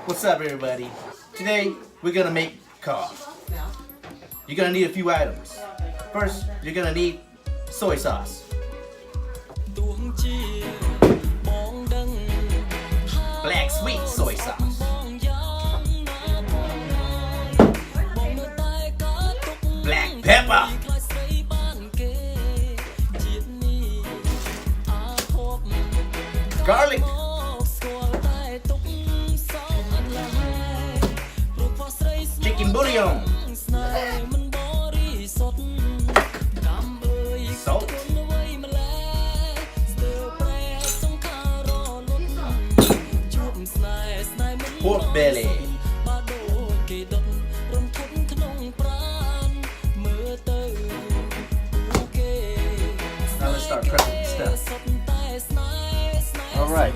What's up, everybody? Today we're gonna make kor. You're gonna need a few items. First, you're gonna need soy sauce, Black Sweet Soy Sauce, black pepper, garlic, Chicken Bouillon, salt, pork belly. Now let's start prepping the stuff. Alright,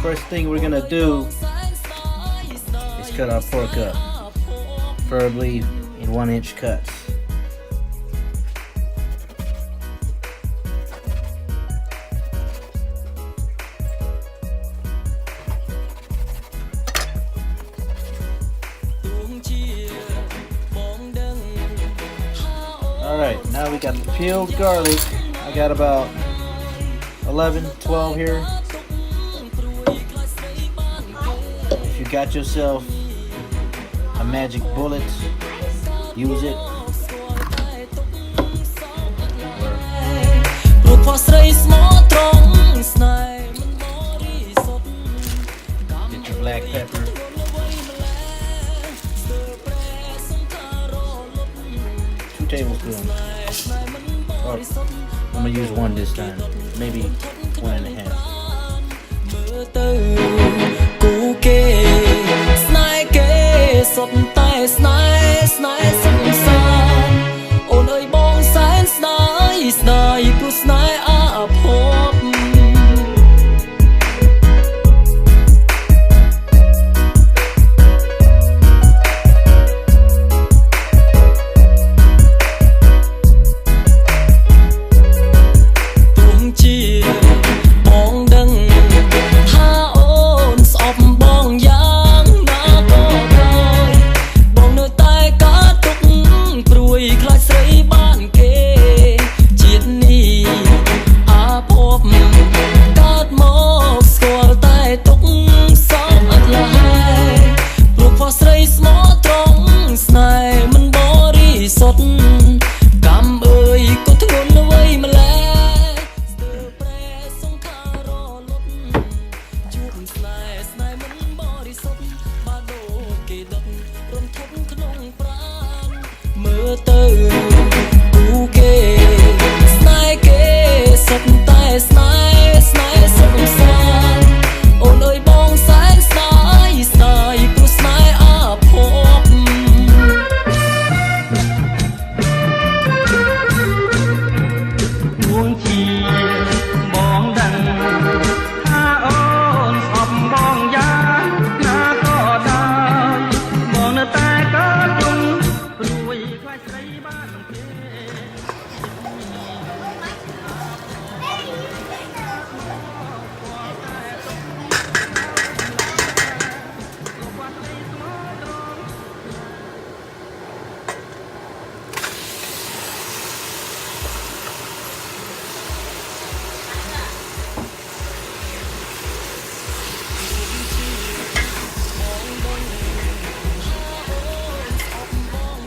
first thing we're gonna do is cut our pork up, preferably in 1-inch cuts. Alright, now we got the peeled garlic. I got about 11, 12 here. If you got yourself a magic bullet, use it. Get your black pepper. 2 tablespoons. Oh, I'm gonna use 1 this time. Maybe 1.5.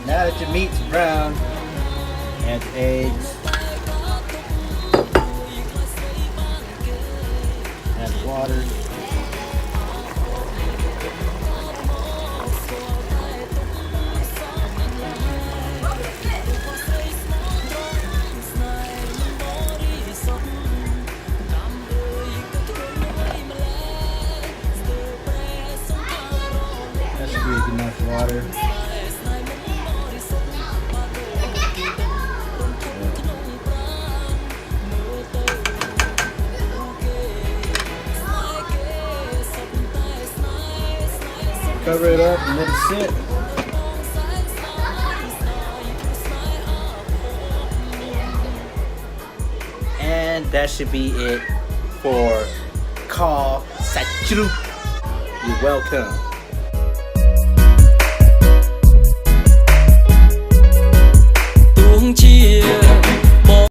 Now that your meat's brown, add the eggs, add the water, that should be enough water. Cover it up and let it sit. And that should be it for Kor Sach. You're welcome.